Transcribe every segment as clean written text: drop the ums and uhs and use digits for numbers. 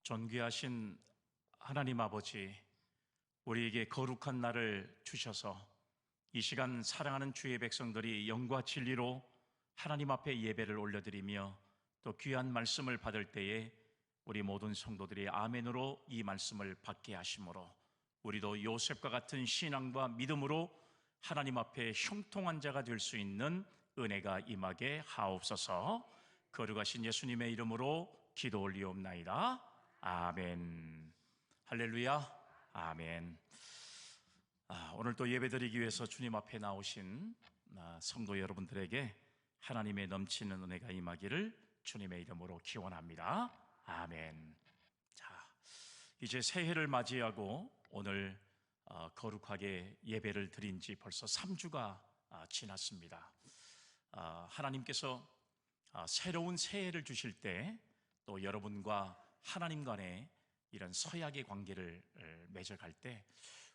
존귀하신 하나님 아버지, 우리에게 거룩한 날을 주셔서 이 시간 사랑하는 주의 백성들이 영과 진리로 하나님 앞에 예배를 올려드리며 또 귀한 말씀을 받을 때에 우리 모든 성도들이 아멘으로 이 말씀을 받게 하심으로 우리도 요셉과 같은 신앙과 믿음으로 하나님 앞에 형통한 자가 될 수 있는 은혜가 임하게 하옵소서. 거룩하신 예수님의 이름으로 기도 올리옵나이다. 아멘. 할렐루야. 아멘. 오늘 또 예배드리기 위해서 주님 앞에 나오신 성도 여러분들에게 하나님의 넘치는 은혜가 임하기를 주님의 이름으로 기원합니다. 아멘. 자, 이제 새해를 맞이하고 오늘 거룩하게 예배를 드린 지 벌써 3주가 지났습니다. 하나님께서 새로운 새해를 주실 때 또 여러분과 하나님 간에 이런 서약의 관계를 맺어갈 때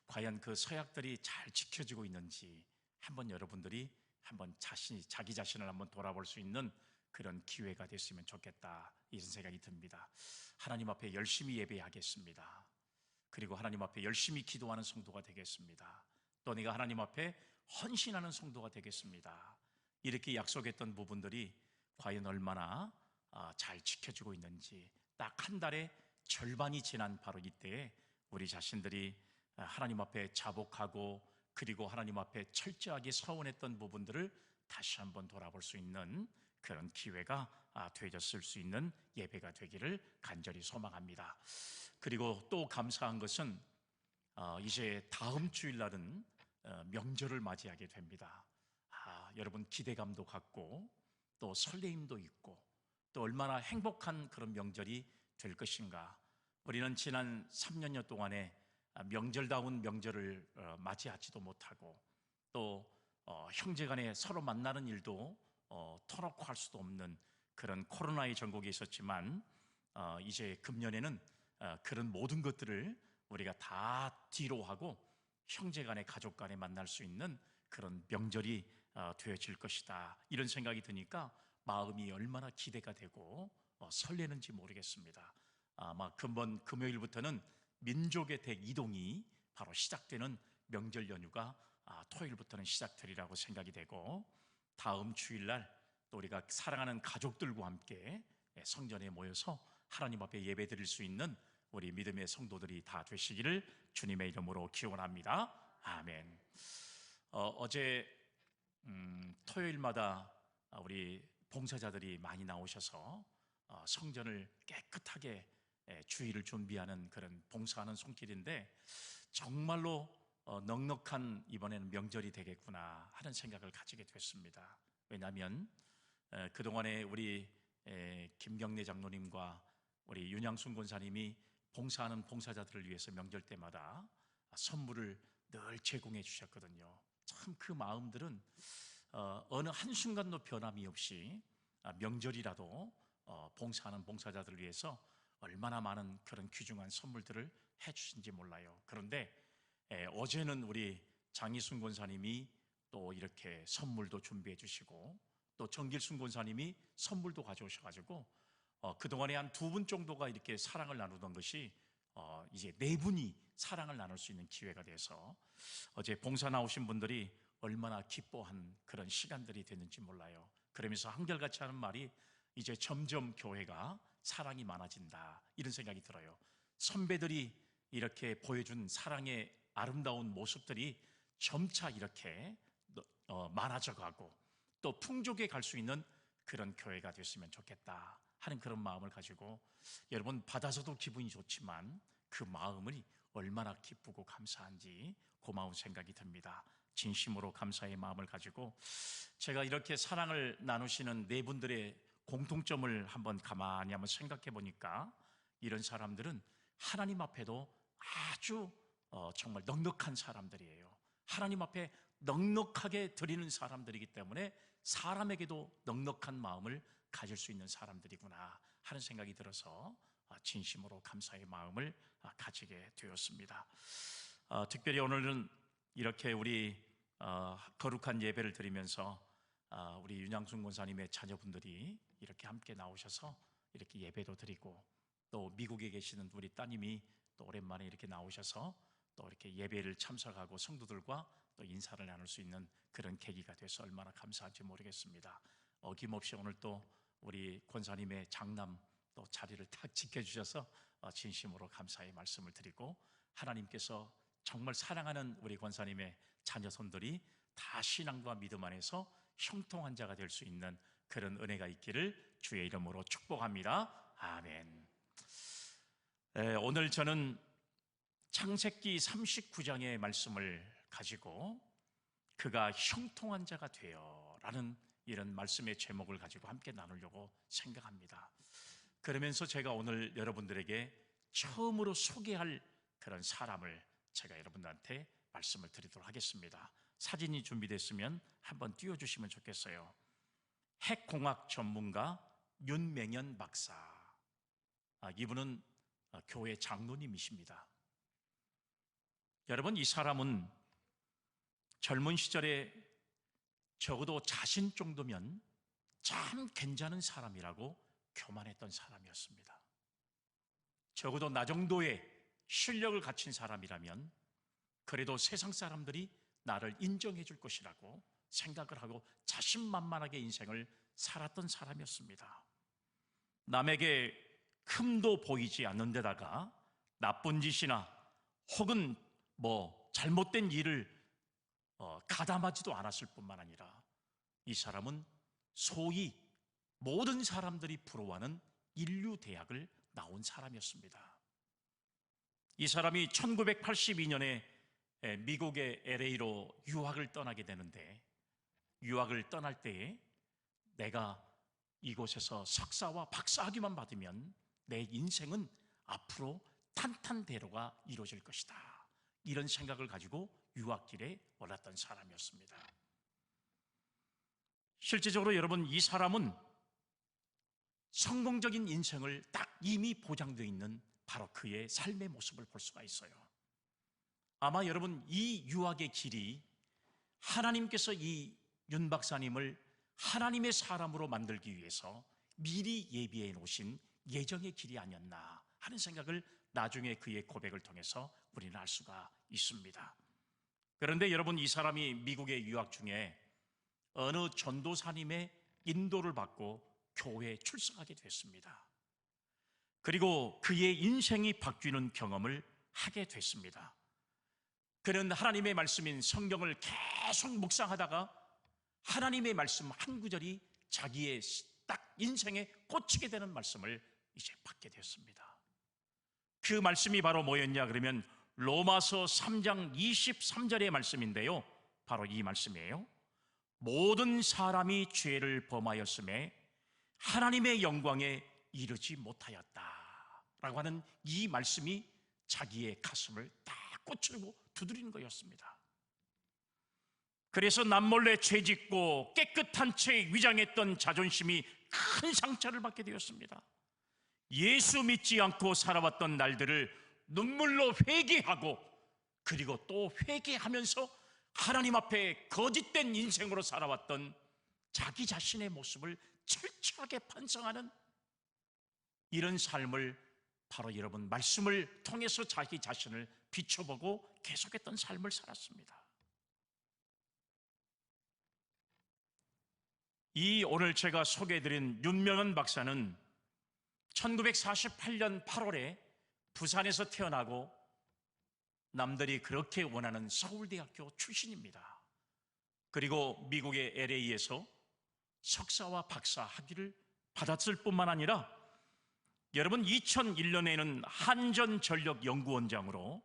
과연 그 서약들이 잘 지켜지고 있는지 한번 여러분들이 한번 자기 자신을 한번 돌아볼 수 있는 그런 기회가 됐으면 좋겠다, 이런 생각이 듭니다. 하나님 앞에 열심히 예배하겠습니다. 그리고 하나님 앞에 열심히 기도하는 성도가 되겠습니다. 또 내가 하나님 앞에 헌신하는 성도가 되겠습니다. 이렇게 약속했던 부분들이 과연 얼마나 잘 지켜지고 있는지, 딱 한 달의 절반이 지난 바로 이때에 우리 자신들이 하나님 앞에 자복하고 그리고 하나님 앞에 철저하게 서원했던 부분들을 다시 한번 돌아볼 수 있는 그런 기회가 되어졌을 수 있는 예배가 되기를 간절히 소망합니다. 그리고 또 감사한 것은 이제 다음 주일날은 명절을 맞이하게 됩니다. 여러분 기대감도 갖고 또 설레임도 있고 또 얼마나 행복한 그런 명절이 될 것인가. 우리는 지난 3년여 동안에 명절다운 명절을 맞이하지도 못하고 또 형제간에 서로 만나는 일도 터놓고 할 수도 없는 그런 코로나의 전국에 있었지만 이제 금년에는 그런 모든 것들을 우리가 다 뒤로 하고 형제간에 가족간에 만날 수 있는 그런 명절이 되어질 것이다, 이런 생각이 드니까 마음이 얼마나 기대가 되고 설레는지 모르겠습니다. 아마 금번 금요일부터는 민족의 대이동이 바로 시작되는 명절 연휴가 토요일부터는 시작되리라고 생각이 되고, 다음 주일날 또 우리가 사랑하는 가족들과 함께 성전에 모여서 하나님 앞에 예배 드릴 수 있는 우리 믿음의 성도들이 다 되시기를 주님의 이름으로 기원합니다. 아멘. 어제 토요일마다 우리 봉사자들이 많이 나오셔서 성전을 깨끗하게 주일을 준비하는 그런 봉사하는 손길인데 정말로 넉넉한 이번에는 명절이 되겠구나 하는 생각을 가지게 됐습니다. 왜냐하면 그동안에 우리 김경래 장로님과 우리 윤양순 권사님이 봉사하는 봉사자들을 위해서 명절 때마다 선물을 늘 제공해 주셨거든요. 참 그 마음들은 어느 한순간도 변함이 없이 명절이라도 봉사하는 봉사자들을 위해서 얼마나 많은 그런 귀중한 선물들을 해 주신지 몰라요. 그런데 어제는 우리 장희순 권사님이 또 이렇게 선물도 준비해 주시고 또 정길순 권사님이 선물도 가져오셔가지고 그동안에 한 2분 정도가 이렇게 사랑을 나누던 것이 이제 4분이 사랑을 나눌 수 있는 기회가 돼서 어제 봉사 나오신 분들이 얼마나 기뻐한 그런 시간들이 됐는지 몰라요. 그러면서 한결같이 하는 말이 이제 점점 교회가 사랑이 많아진다, 이런 생각이 들어요. 선배들이 이렇게 보여준 사랑의 아름다운 모습들이 점차 이렇게 많아져 가고 또 풍족해 갈 수 있는 그런 교회가 됐으면 좋겠다 하는 그런 마음을 가지고 여러분 받아서도 기분이 좋지만 그 마음이 얼마나 기쁘고 감사한지 고마운 생각이 듭니다. 진심으로 감사의 마음을 가지고 제가 이렇게 사랑을 나누시는 4분들의 공통점을 한번 가만히 한번 생각해 보니까 이런 사람들은 하나님 앞에도 아주 정말 넉넉한 사람들이에요. 하나님 앞에 넉넉하게 드리는 사람들이기 때문에 사람에게도 넉넉한 마음을 가질 수 있는 사람들이구나 하는 생각이 들어서 진심으로 감사의 마음을 가지게 되었습니다. 특별히 오늘은 이렇게 우리 거룩한 예배를 드리면서 우리 윤양순 권사님의 자녀분들이 이렇게 함께 나오셔서 이렇게 예배도 드리고 또 미국에 계시는 우리 따님이 또 오랜만에 이렇게 나오셔서 또 이렇게 예배를 참석하고 성도들과 또 인사를 나눌 수 있는 그런 계기가 돼서 얼마나 감사한지 모르겠습니다. 어김없이 오늘 또 우리 권사님의 장남 또 자리를 탁 지켜주셔서 진심으로 감사의 말씀을 드리고, 하나님께서 정말 사랑하는 우리 권사님의 자녀손들이 다 신앙과 믿음 안에서 형통한 자가 될 수 있는 그런 은혜가 있기를 주의 이름으로 축복합니다. 아멘. 오늘 저는 창세기 39장의 말씀을 가지고 그가 형통한 자가 되어 라는 이런 말씀의 제목을 가지고 함께 나누려고 생각합니다. 그러면서 제가 오늘 여러분들에게 처음으로 소개할 그런 사람을 제가 여러분들한테 말씀을 드리도록 하겠습니다. 사진이 준비됐으면 한번 띄워주시면 좋겠어요. 핵공학 전문가 윤맹현 박사. 이분은 교회 장로님이십니다. 여러분, 이 사람은 젊은 시절에 적어도 자신 정도면 참 괜찮은 사람이라고 교만했던 사람이었습니다. 적어도 나 정도의 실력을 갖춘 사람이라면 그래도 세상 사람들이 나를 인정해 줄 것이라고 생각을 하고 자신만만하게 인생을 살았던 사람이었습니다. 남에게 흠도 보이지 않는 데다가 나쁜 짓이나 혹은 잘못된 일을 가담하지도 않았을 뿐만 아니라 이 사람은 소위 모든 사람들이 부러워하는 인류대학을 나온 사람이었습니다. 이 사람이 1982년에 미국의 LA로 유학을 떠나게 되는데, 유학을 떠날 때에 내가 이곳에서 석사와 박사학위만 받으면 내 인생은 앞으로 탄탄대로가 이루어질 것이다, 이런 생각을 가지고 유학길에 올랐던 사람이었습니다. 실제적으로 여러분, 이 사람은 성공적인 인생을 딱 이미 보장되어 있는 바로 그의 삶의 모습을 볼 수가 있어요. 아마 여러분, 이 유학의 길이 하나님께서 이 윤 박사님을 하나님의 사람으로 만들기 위해서 미리 예비해 놓으신 예정의 길이 아니었나 하는 생각을 나중에 그의 고백을 통해서 우리는 알 수가 있습니다. 그런데 여러분, 이 사람이 미국에 유학 중에 어느 전도사님의 인도를 받고 교회에 출석하게 됐습니다. 그리고 그의 인생이 바뀌는 경험을 하게 됐습니다. 그는 하나님의 말씀인 성경을 계속 묵상하다가 하나님의 말씀 한 구절이 자기의 딱 인생에 꽂히게 되는 말씀을 이제 받게 됐습니다. 그 말씀이 바로 뭐였냐 그러면 로마서 3장 23절의 말씀인데요, 바로 이 말씀이에요. 모든 사람이 죄를 범하였음에 하나님의 영광에 이르지 못하였다 라고 하는 이 말씀이 자기의 가슴을 딱 꽂히고 두드리는 거였습니다. 그래서 남몰래 죄짓고 깨끗한 채 위장했던 자존심이 큰 상처를 받게 되었습니다. 예수 믿지 않고 살아왔던 날들을 눈물로 회개하고, 그리고 또 회개하면서 하나님 앞에 거짓된 인생으로 살아왔던 자기 자신의 모습을 철저하게 반성하는 이런 삶을 바로 여러분 말씀을 통해서 자기 자신을 비춰보고 계속했던 삶을 살았습니다. 이 오늘 제가 소개해드린 윤명현 박사는 1948년 8월에 부산에서 태어나고 남들이 그렇게 원하는 서울대학교 출신입니다. 그리고 미국의 LA에서 석사와 박사 학위를 받았을 뿐만 아니라 여러분 2001년에는 한전전력연구원장으로,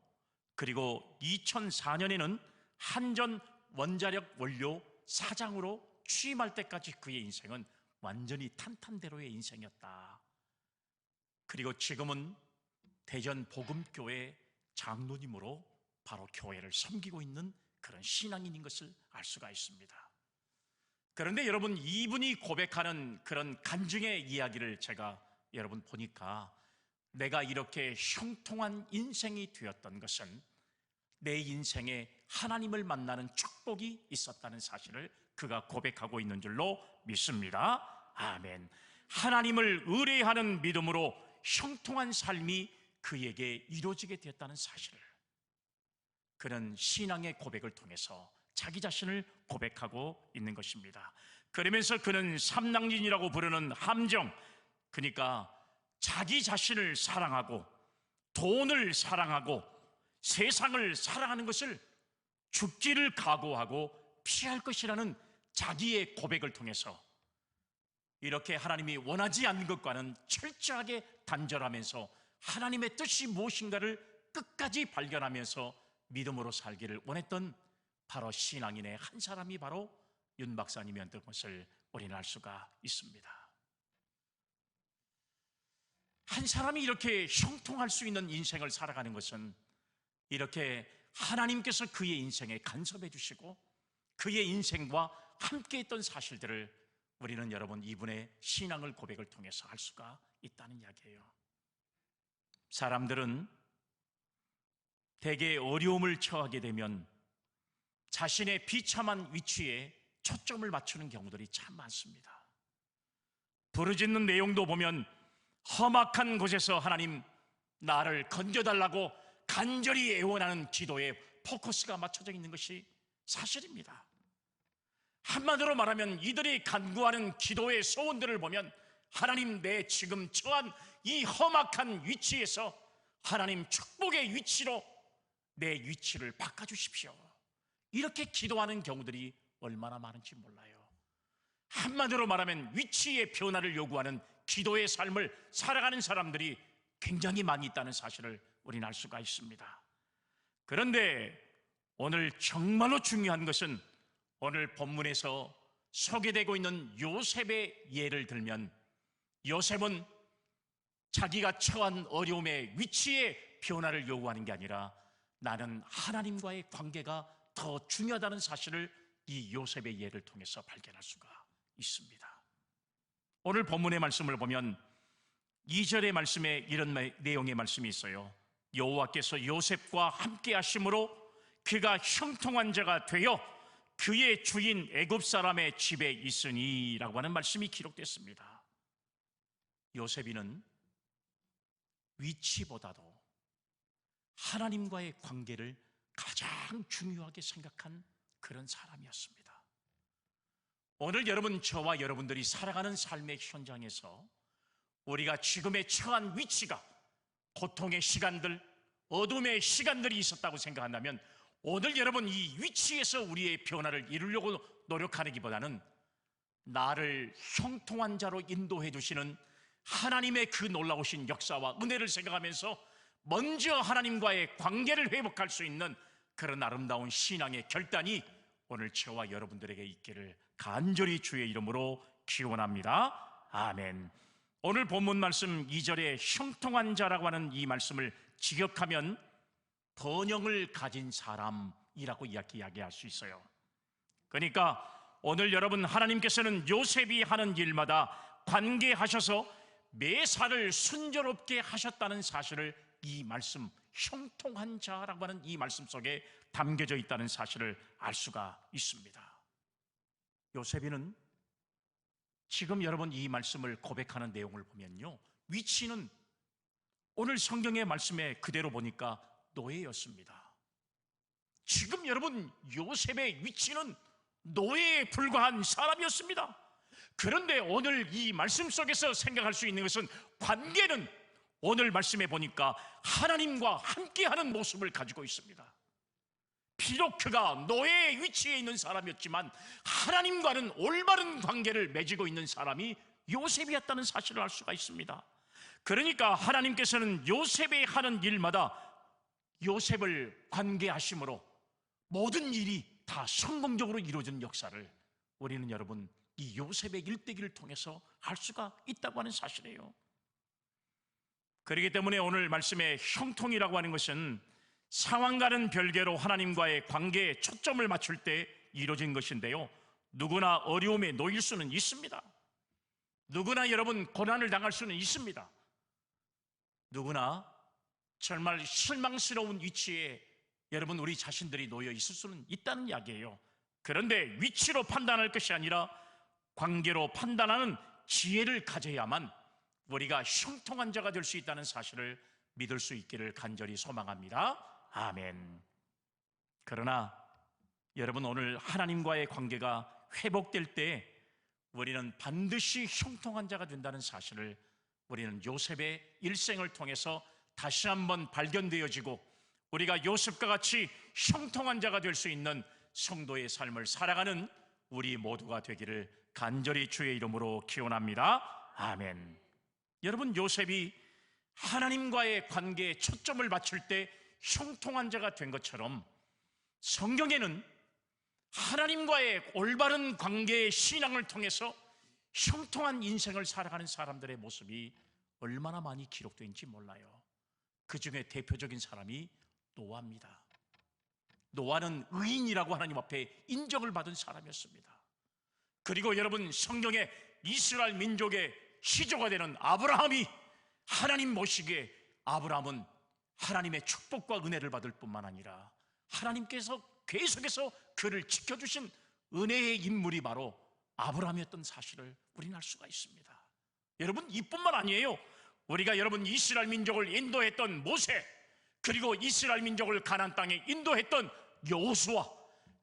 그리고 2004년에는 한전원자력원료 사장으로 취임할 때까지 그의 인생은 완전히 탄탄대로의 인생이었다. 그리고 지금은 대전 복음교회 장로님으로 바로 교회를 섬기고 있는 그런 신앙인인 것을 알 수가 있습니다. 그런데 여러분, 이분이 고백하는 그런 간증의 이야기를 제가 여러분 보니까 내가 이렇게 형통한 인생이 되었던 것은 내 인생에 하나님을 만나는 축복이 있었다는 사실을 그가 고백하고 있는 줄로 믿습니다. 아멘. 하나님을 의뢰하는 믿음으로 형통한 삶이 그에게 이루어지게 되었다는 사실을 그는 신앙의 고백을 통해서 자기 자신을 고백하고 있는 것입니다. 그러면서 그는 삼낭진이라고 부르는 함정, 그러니까 자기 자신을 사랑하고 돈을 사랑하고 세상을 사랑하는 것을 죽기를 각오하고 피할 것이라는 자기의 고백을 통해서 이렇게 하나님이 원하지 않는 것과는 철저하게 단절하면서 하나님의 뜻이 무엇인가를 끝까지 발견하면서 믿음으로 살기를 원했던 바로 신앙인의 한 사람이 바로 윤 박사님이었던 것을 우리는 알 수가 있습니다. 한 사람이 이렇게 형통할 수 있는 인생을 살아가는 것은 이렇게 하나님께서 그의 인생에 간섭해 주시고 그의 인생과 함께 했던 사실들을 우리는 여러분 이분의 신앙을 고백을 통해서 알 수가 있다는 이야기예요. 사람들은 대개 어려움을 처하게 되면 자신의 비참한 위치에 초점을 맞추는 경우들이 참 많습니다. 부르짖는 내용도 보면 험악한 곳에서 하나님 나를 건져달라고 간절히 애원하는 기도에 포커스가 맞춰져 있는 것이 사실입니다. 한마디로 말하면 이들이 간구하는 기도의 소원들을 보면 하나님 내 지금 처한 이 험악한 위치에서 하나님 축복의 위치로 내 위치를 바꿔주십시오, 이렇게 기도하는 경우들이 얼마나 많은지 몰라요. 한마디로 말하면 위치의 변화를 요구하는 기도의 삶을 살아가는 사람들이 굉장히 많이 있다는 사실을 우리는 알 수가 있습니다. 그런데 오늘 정말로 중요한 것은 오늘 본문에서 소개되고 있는 요셉의 예를 들면 요셉은 자기가 처한 어려움의 위치의 변화를 요구하는 게 아니라 나는 하나님과의 관계가 더 중요하다는 사실을 이 요셉의 예를 통해서 발견할 수가 있습니다. 오늘 본문의 말씀을 보면 2절의 말씀에 이런 내용의 말씀이 있어요. 여호와께서 요셉과 함께 하심으로 그가 형통한 자가 되어 그의 주인 애굽 사람의 집에 있으니 라고 하는 말씀이 기록됐습니다. 요셉이는 위치보다도 하나님과의 관계를 가장 중요하게 생각한 그런 사람이었습니다. 오늘 여러분, 저와 여러분들이 살아가는 삶의 현장에서 우리가 지금의 처한 위치가 고통의 시간들, 어둠의 시간들이 있었다고 생각한다면 오늘 여러분 이 위치에서 우리의 변화를 이루려고 노력하기보다는 나를 형통한 자로 인도해 주시는 하나님의 그 놀라우신 역사와 은혜를 생각하면서 먼저 하나님과의 관계를 회복할 수 있는 그런 아름다운 신앙의 결단이 오늘 저와 여러분들에게 있기를 간절히 주의 이름으로 기원합니다. 아멘. 오늘 본문 말씀 2절에 형통한 자라고 하는 이 말씀을 직역하면 번영을 가진 사람이라고 이야기할 수 있어요. 그러니까 오늘 여러분, 하나님께서는 요셉이 하는 일마다 관계하셔서 매사를 순조롭게 하셨다는 사실을 이 말씀, 형통한 자라고 하는 이 말씀 속에 담겨져 있다는 사실을 알 수가 있습니다. 요셉이는 지금 여러분 이 말씀을 고백하는 내용을 보면요, 위치는 오늘 성경의 말씀에 그대로 보니까 노예였습니다. 지금 여러분 요셉의 위치는 노예에 불과한 사람이었습니다. 그런데 오늘 이 말씀 속에서 생각할 수 있는 것은 관계는 오늘 말씀에 보니까 하나님과 함께하는 모습을 가지고 있습니다. 비록 그가 노예의 위치에 있는 사람이었지만 하나님과는 올바른 관계를 맺고 있는 사람이 요셉이었다는 사실을 알 수가 있습니다. 그러니까 하나님께서는 요셉이 하는 일마다 요셉을 관계하심으로 모든 일이 다 성공적으로 이루어진 역사를 우리는 여러분 이 요셉의 일대기를 통해서 알 수가 있다고 하는 사실이에요. 그렇기 때문에 오늘 말씀의 형통이라고 하는 것은 상황과는 별개로 하나님과의 관계에 초점을 맞출 때 이루어진 것인데요, 누구나 어려움에 놓일 수는 있습니다. 누구나 여러분 고난을 당할 수는 있습니다. 누구나 정말 실망스러운 위치에 여러분 우리 자신들이 놓여 있을 수는 있다는 이야기예요. 그런데 위치로 판단할 것이 아니라 관계로 판단하는 지혜를 가져야만 우리가 형통한 자가 될 수 있다는 사실을 믿을 수 있기를 간절히 소망합니다. 아멘. 그러나 여러분, 오늘 하나님과의 관계가 회복될 때 우리는 반드시 형통한 자가 된다는 사실을 우리는 요셉의 일생을 통해서 다시 한번 발견되어지고, 우리가 요셉과 같이 형통한 자가 될 수 있는 성도의 삶을 살아가는 우리 모두가 되기를 간절히 주의 이름으로 기원합니다. 아멘. 여러분, 요셉이 하나님과의 관계에 초점을 맞출 때 형통한 자가 된 것처럼, 성경에는 하나님과의 올바른 관계의 신앙을 통해서 형통한 인생을 살아가는 사람들의 모습이 얼마나 많이 기록되어 있는지 몰라요. 그 중에 대표적인 사람이 노아입니다. 노아는 의인이라고 하나님 앞에 인정을 받은 사람이었습니다. 그리고 여러분, 성경에 이스라엘 민족의 시조가 되는 아브라함이, 하나님 모시기에 아브라함은 하나님의 축복과 은혜를 받을 뿐만 아니라 하나님께서 계속해서 그를 지켜주신 은혜의 인물이 바로 아브라함이었던 사실을 우리는 알 수가 있습니다. 여러분, 이뿐만 아니에요. 우리가 여러분 이스라엘 민족을 인도했던 모세, 그리고 이스라엘 민족을 가나안 땅에 인도했던 여호수아,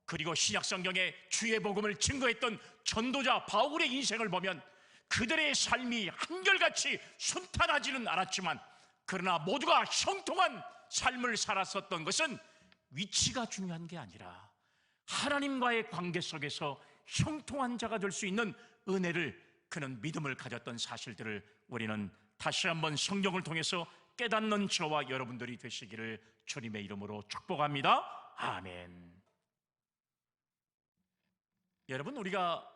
그리고 신약 성경에 주의 복음을 증거했던 전도자 바울의 인생을 보면 그들의 삶이 한결같이 순탄하지는 않았지만, 그러나 모두가 형통한 삶을 살았었던 것은 위치가 중요한 게 아니라 하나님과의 관계 속에서 형통한 자가 될 수 있는 은혜를, 그는 믿음을 가졌던 사실들을 우리는 다시 한번 성경을 통해서 깨닫는 저와 여러분들이 되시기를 주님의 이름으로 축복합니다. 아멘. 여러분, 우리가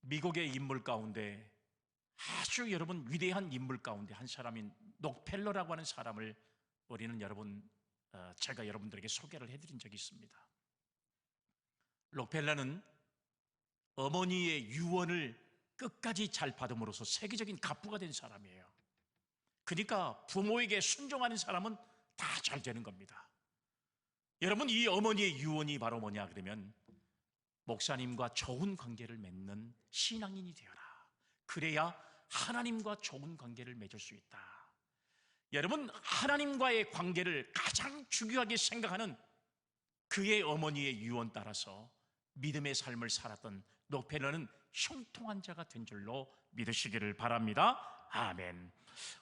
미국의 인물 가운데 아주 여러분 위대한 인물 가운데 한 사람인 록펠러라고 하는 사람을 우리는 제가 여러분들에게 소개를 해드린 적이 있습니다. 록펠러는 어머니의 유언을 끝까지 잘 받음으로써 세계적인 갑부가 된 사람이에요. 그러니까 부모에게 순종하는 사람은 다 잘 되는 겁니다. 여러분, 이 어머니의 유언이 바로 뭐냐 그러면, 목사님과 좋은 관계를 맺는 신앙인이 되어라. 그래야 하나님과 좋은 관계를 맺을 수 있다. 여러분, 하나님과의 관계를 가장 중요하게 생각하는 그의 어머니의 유언 따라서 믿음의 삶을 살았던 록펠러는 형통한 자가 된 줄로 믿으시기를 바랍니다. 아멘.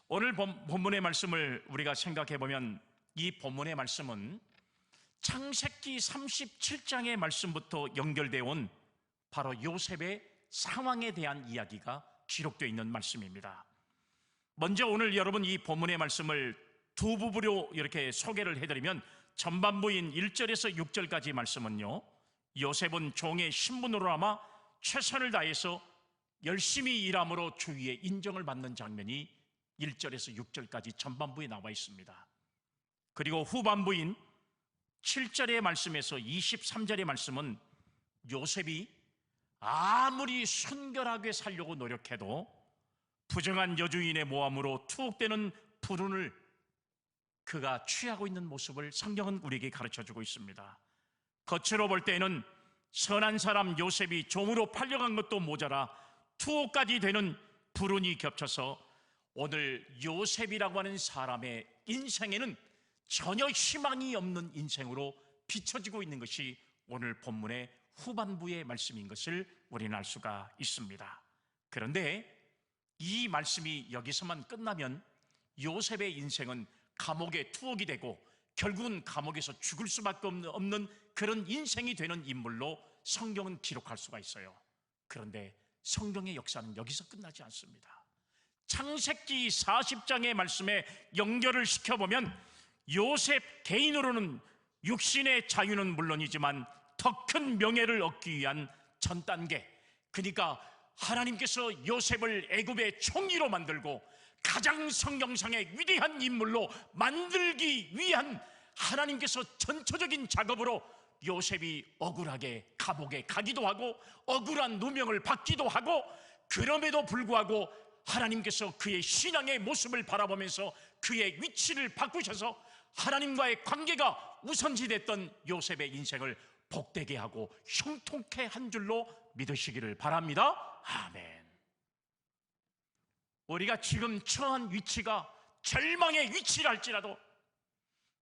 오늘 본문의 말씀을 우리가 생각해 보면, 이 본문의 말씀은 창세기 37장의 말씀부터 연결되어 온 바로 요셉의 상황에 대한 이야기가 기록되어 있는 말씀입니다. 먼저 오늘 여러분 이 본문의 말씀을 두 부분으로 이렇게 소개를 해드리면, 전반부인 1절에서 6절까지 말씀은요, 요셉은 종의 신분으로 아마 최선을 다해서 열심히 일함으로 주위의 인정을 받는 장면이 1절에서 6절까지 전반부에 나와 있습니다. 그리고 후반부인 7절의 말씀에서 23절의 말씀은 요셉이 아무리 순결하게 살려고 노력해도 부정한 여주인의 모함으로 투옥되는 불운을 그가 취하고 있는 모습을 성경은 우리에게 가르쳐주고 있습니다. 겉으로 볼 때에는 선한 사람 요셉이 종으로 팔려간 것도 모자라 투옥까지 되는 불운이 겹쳐서 오늘 요셉이라고 하는 사람의 인생에는 전혀 희망이 없는 인생으로 비춰지고 있는 것이 오늘 본문의 후반부의 말씀인 것을 우리는 알 수가 있습니다. 그런데 이 말씀이 여기서만 끝나면 요셉의 인생은 감옥에 투옥이 되고 결국은 감옥에서 죽을 수밖에 없는 그런 인생이 되는 인물로 성경은 기록할 수가 있어요. 그런데 성경의 역사는 여기서 끝나지 않습니다. 창세기 40장의 말씀에 연결을 시켜보면 요셉 개인으로는 육신의 자유는 물론이지만 더 큰 명예를 얻기 위한 전 단계, 그러니까 하나님께서 요셉을 애굽의 총리로 만들고 가장 성경상의 위대한 인물로 만들기 위한 하나님께서 전초적인 작업으로 요셉이 억울하게 감옥에 가기도 하고 억울한 누명을 받기도 하고, 그럼에도 불구하고 하나님께서 그의 신앙의 모습을 바라보면서 그의 위치를 바꾸셔서 하나님과의 관계가 우선시됐던 요셉의 인생을 복되게 하고 형통케 한 줄로 믿으시기를 바랍니다. 아멘. 우리가 지금 처한 위치가 절망의 위치랄지라도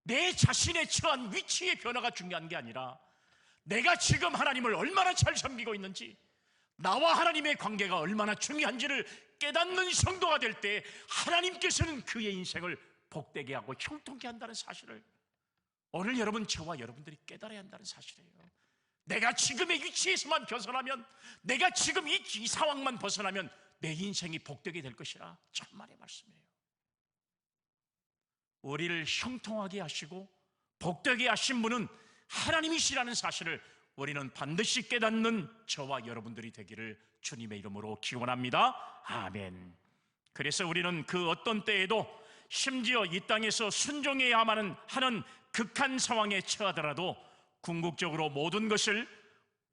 내 자신의 처한 위치의 변화가 중요한 게 아니라 내가 지금 하나님을 얼마나 잘 섬기고 있는지, 나와 하나님의 관계가 얼마나 중요한지를 깨닫는 성도가 될 때 하나님께서는 그의 인생을 복되게 하고 형통케 한다는 사실을 오늘 여러분, 저와 여러분들이 깨달아야 한다는 사실이에요. 내가 지금의 위치에서만 벗어나면, 내가 지금 이 상황만 벗어나면 내 인생이 복되게 될 것이라 천만의 말씀이에요. 우리를 형통하게 하시고 복되게 하신 분은 하나님이시라는 사실을 우리는 반드시 깨닫는 저와 여러분들이 되기를 주님의 이름으로 기원합니다. 아멘. 그래서 우리는 그 어떤 때에도 심지어 이 땅에서 순종해야만 하는 극한 상황에 처하더라도 궁극적으로 모든 것을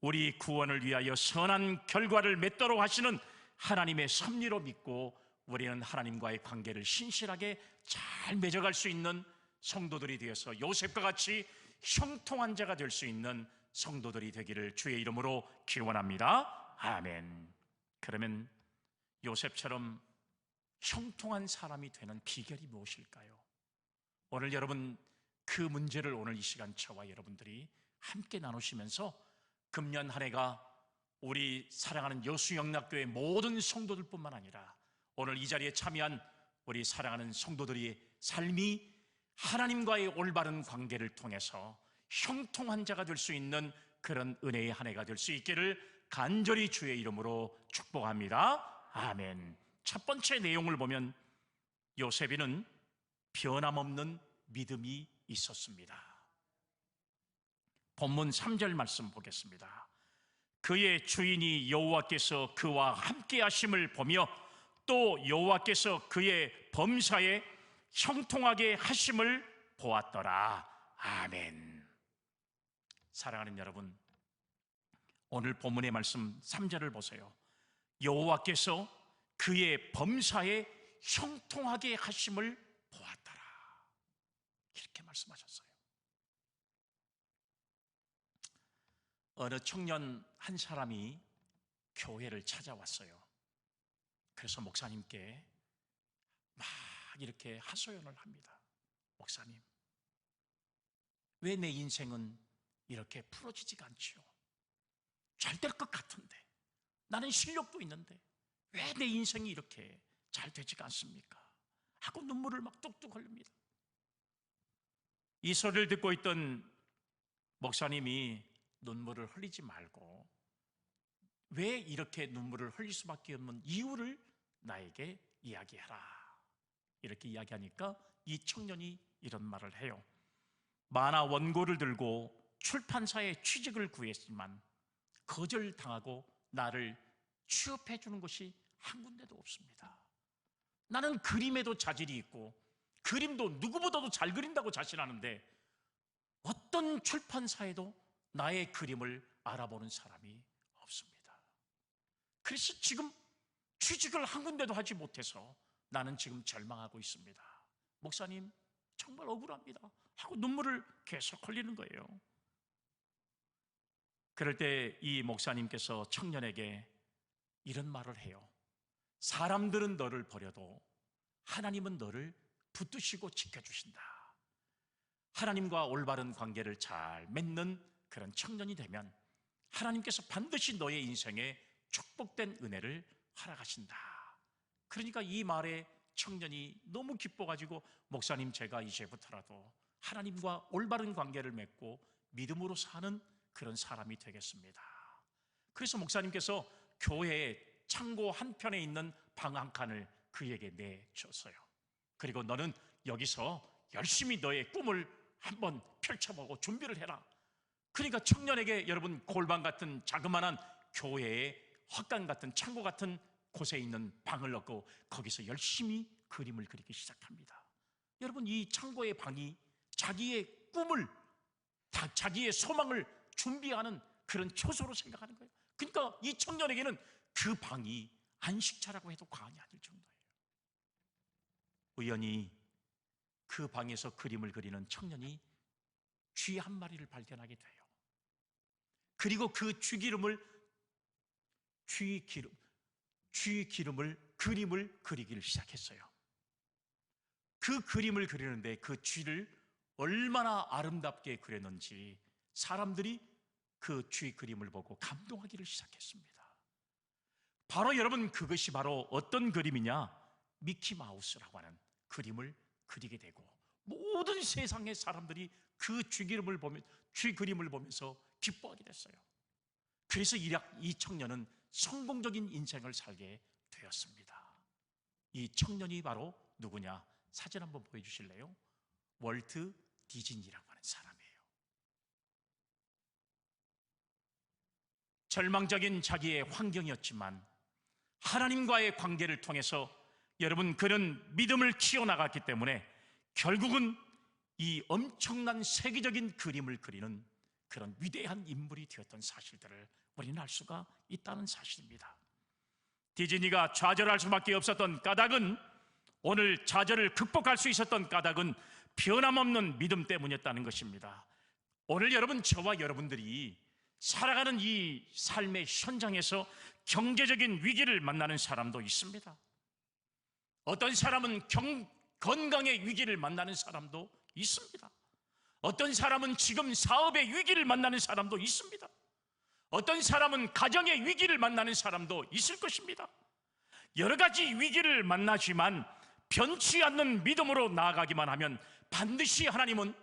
우리 구원을 위하여 선한 결과를 맺도록 하시는 하나님의 섭리로 믿고 우리는 하나님과의 관계를 신실하게 잘 맺어갈 수 있는 성도들이 되어서 요셉과 같이 형통한 자가 될 수 있는 성도들이 되기를 주의 이름으로 기원합니다. 아멘. 그러면 요셉처럼 형통한 사람이 되는 비결이 무엇일까요? 오늘 여러분, 그 문제를 오늘 이 시간 저와 여러분들이 함께 나누시면서 금년 한 해가 우리 사랑하는 여수영락교회 모든 성도들뿐만 아니라 오늘 이 자리에 참여한 우리 사랑하는 성도들의 삶이 하나님과의 올바른 관계를 통해서 형통한 자가 될 수 있는 그런 은혜의 한 해가 될 수 있기를 간절히 주의 이름으로 축복합니다. 아멘. 첫 번째 내용을 보면 요셉이는 변함없는 믿음이 있었습니다. 본문 3절 말씀 보겠습니다. 그의 주인이 여호와께서 그와 함께 하심을 보며 또 여호와께서 그의 범사에 형통하게 하심을 보았더라. 아멘. 사랑하는 여러분, 오늘 본문의 말씀 3절을 보세요. 여호와께서 그의 범사에 형통하게 하심을 보았더라, 이렇게 말씀하셨어요. 어느 청년 한 사람이 교회를 찾아왔어요. 그래서 목사님께 막 이렇게 하소연을 합니다. 목사님, 왜 내 인생은 이렇게 풀어지지가 않지요? 잘 될 것 같은데, 나는 실력도 있는데 왜 내 인생이 이렇게 잘 되지가 않습니까? 하고 눈물을 막 뚝뚝 흘립니다. 이 소리를 듣고 있던 목사님이 눈물을 흘리지 말고 왜 이렇게 눈물을 흘릴 수밖에 없는 이유를 나에게 이야기해라, 이렇게 이야기하니까 이 청년이 이런 말을 해요. 만화 원고를 들고 출판사에 취직을 구했지만 거절당하고 나를 취업해 주는 곳이 한 군데도 없습니다. 나는 그림에도 자질이 있고 그림도 누구보다도 잘 그린다고 자신하는데 어떤 출판사에도 나의 그림을 알아보는 사람이 없습니다. 그래서 지금 취직을 한 군데도 하지 못해서 나는 지금 절망하고 있습니다. 목사님, 정말 억울합니다 하고 눈물을 계속 흘리는 거예요. 그럴 때 이 목사님께서 청년에게 이런 말을 해요. 사람들은 너를 버려도 하나님은 너를 붙드시고 지켜주신다. 하나님과 올바른 관계를 잘 맺는 그런 청년이 되면 하나님께서 반드시 너의 인생에 축복된 은혜를 허락하신다. 그러니까 이 말에 청년이 너무 기뻐가지고 목사님, 제가 이제부터라도 하나님과 올바른 관계를 맺고 믿음으로 사는 그런 사람이 되겠습니다. 그래서 목사님께서 교회의 창고 한편에 있는 방 한 칸을 그에게 내줬어요. 그리고 너는 여기서 열심히 너의 꿈을 한번 펼쳐보고 준비를 해라. 그러니까 청년에게 여러분 골방 같은 자그마한 교회의 헛간 같은 창고 같은 곳에 있는 방을 얻고 거기서 열심히 그림을 그리기 시작합니다. 여러분, 이 창고의 방이 자기의 꿈을, 자기의 소망을 준비하는 그런 초소로 생각하는 거예요. 그러니까 이 청년에게는 그 방이 안식처라고 해도 과언이 아닐 정도예요. 우연히 그 방에서 그림을 그리는 청년이 쥐 한 마리를 발견하게 돼요. 그리고 그 쥐 기름을 그림을 그리기를 시작했어요. 그 그림을 그리는데 그 쥐를 얼마나 아름답게 그렸는지 사람들이 그 쥐 그림을 보고 감동하기를 시작했습니다. 바로 여러분, 그것이 바로 어떤 그림이냐? 미키마우스라고 하는 그림을 그리게 되고, 모든 세상의 사람들이 그 쥐 그림을 보면서 기뻐하게 됐어요. 그래서 이 청년은 성공적인 인생을 살게 되었습니다. 이 청년이 바로 누구냐? 사진 한번 보여주실래요? 월트 디즈니라고 하는 사람이에요. 절망적인 자기의 환경이었지만 하나님과의 관계를 통해서 여러분, 그는 믿음을 키워나갔기 때문에 결국은 이 엄청난 세계적인 그림을 그리는 그런 위대한 인물이 되었던 사실들을 우리는 알 수가 있다는 사실입니다. 디즈니가 좌절할 수밖에 없었던 까닭은, 오늘 좌절을 극복할 수 있었던 까닭은 변함없는 믿음 때문이었다는 것입니다. 오늘 여러분, 저와 여러분들이 살아가는 이 삶의 현장에서 경제적인 위기를 만나는 사람도 있습니다. 어떤 사람은 건강의 위기를 만나는 사람도 있습니다. 어떤 사람은 지금 사업의 위기를 만나는 사람도 있습니다. 어떤 사람은 가정의 위기를 만나는 사람도 있을 것입니다. 여러 가지 위기를 만나지만 변치 않는 믿음으로 나아가기만 하면 반드시 하나님은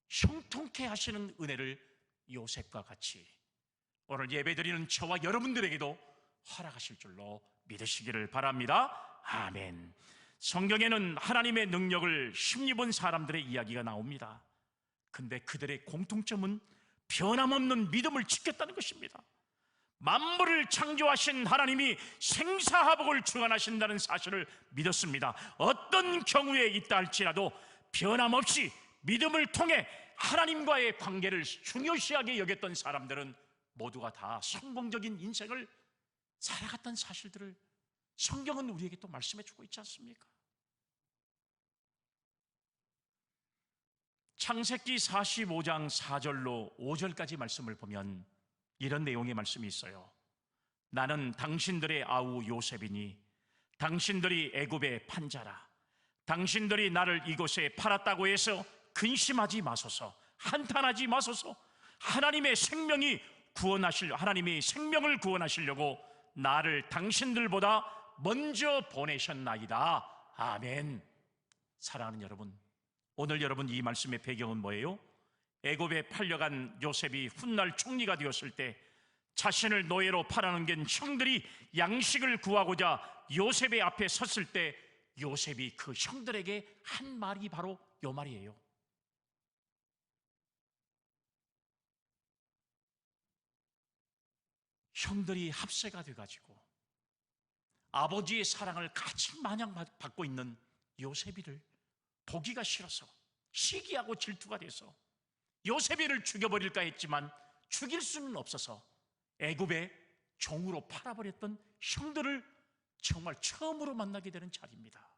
형통케 하시는 은혜를 요셉과 같이 오늘 예배드리는 저와 여러분들에게도 허락하실 줄로 믿으시기를 바랍니다. 아멘. 성경에는 하나님의 능력을 힘입은 사람들의 이야기가 나옵니다. 근데 그들의 공통점은 변함없는 믿음을 지켰다는 것입니다. 만물을 창조하신 하나님이 생사화복을 주관하신다는 사실을 믿었습니다. 어떤 경우에 있다 할지라도 변함없이 믿음을 통해 하나님과의 관계를 중요시하게 여겼던 사람들은 모두가 다 성공적인 인생을 살아갔던 사실들을 성경은 우리에게 또 말씀해 주고 있지 않습니까? 창세기 45장 4절로 5절까지 말씀을 보면 이런 내용의 말씀이 있어요. 나는 당신들의 아우 요셉이니 당신들이 애굽의 판자라. 당신들이 나를 이곳에 팔았다고 해서 근심하지 마소서, 한탄하지 마소서. 하나님이 생명을 구원하시려고 나를 당신들보다 먼저 보내셨나이다. 아멘. 사랑하는 여러분, 오늘 여러분, 이 말씀의 배경은 뭐예요? 애굽에 팔려간 요셉이 훗날 총리가 되었을 때 자신을 노예로 팔아넘긴 형들이 양식을 구하고자 요셉의 앞에 섰을 때 요셉이 그 형들에게 한 말이 바로 요 말이에요. 형들이 합세가 돼가지고 아버지의 사랑을 가장 마냥 받고 있는 요셉이를 보기가 싫어서 시기하고 질투가 돼서 요셉이를 죽여버릴까 했지만 죽일 수는 없어서 애굽의 종으로 팔아버렸던 형들을 정말 처음으로 만나게 되는 자리입니다.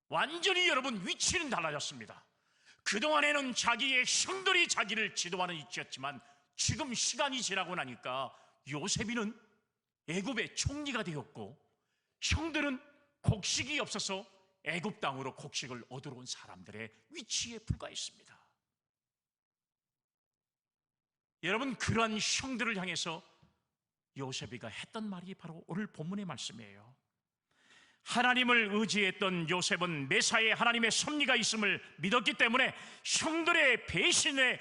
완전히 여러분, 위치는 달라졌습니다. 그동안에는 자기의 형들이 자기를 지도하는 위치였지만 지금 시간이 지나고 나니까 요셉이는 애굽의 총리가 되었고 형들은 곡식이 없어서 애굽 땅으로 곡식을 얻으러 온 사람들의 위치에 불과했습니다. 여러분, 그러한 형들을 향해서 요셉이가 했던 말이 바로 오늘 본문의 말씀이에요. 하나님을 의지했던 요셉은 메사에 하나님의 섭리가 있음을 믿었기 때문에 형들의 배신에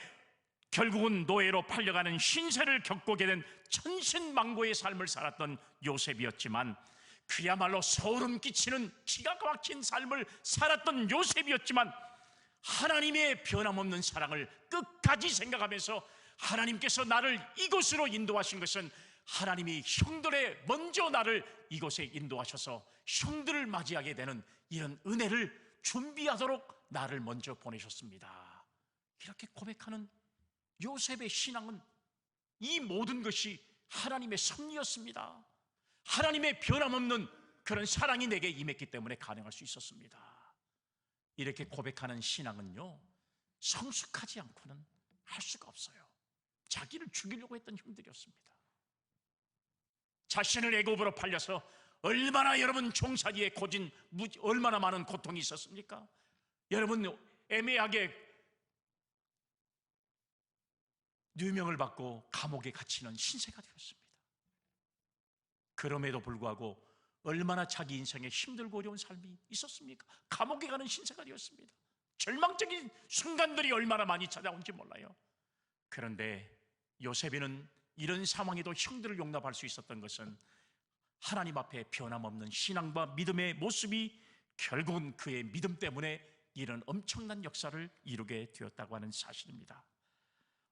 결국은 노예로 팔려가는 신세를 겪게 된 천신만고의 삶을 살았던 요셉이었지만, 그야말로 소름 끼치는 기가 막힌 삶을 살았던 요셉이었지만, 하나님의 변함없는 사랑을 끝까지 생각하면서 하나님께서 나를 이곳으로 인도하신 것은 하나님이 형들의 먼저 나를 이곳에 인도하셔서 형들을 맞이하게 되는 이런 은혜를 준비하도록 나를 먼저 보내셨습니다. 이렇게 고백하는 요셉의 신앙은 이 모든 것이 하나님의 섭리였습니다. 하나님의 변함없는 그런 사랑이 내게 임했기 때문에 가능할 수 있었습니다. 이렇게 고백하는 신앙은요, 성숙하지 않고는 할 수가 없어요. 자기를 죽이려고 했던 형들이었습니다. 자신을 애굽으로 팔려서 얼마나 여러분 종살이에 고진 얼마나 많은 고통이 있었습니까? 여러분 애매하게 누명을 받고 감옥에 갇히는 신세가 되었습니다. 그럼에도 불구하고 얼마나 자기 인생에 힘들고 어려운 삶이 있었습니까? 감옥에 가는 신세가 되었습니다. 절망적인 순간들이 얼마나 많이 찾아온지 몰라요. 그런데 요셉이는 이런 상황에도 형들을 용납할 수 있었던 것은 하나님 앞에 변함없는 신앙과 믿음의 모습이 결국은 그의 믿음 때문에 이런 엄청난 역사를 이루게 되었다고 하는 사실입니다.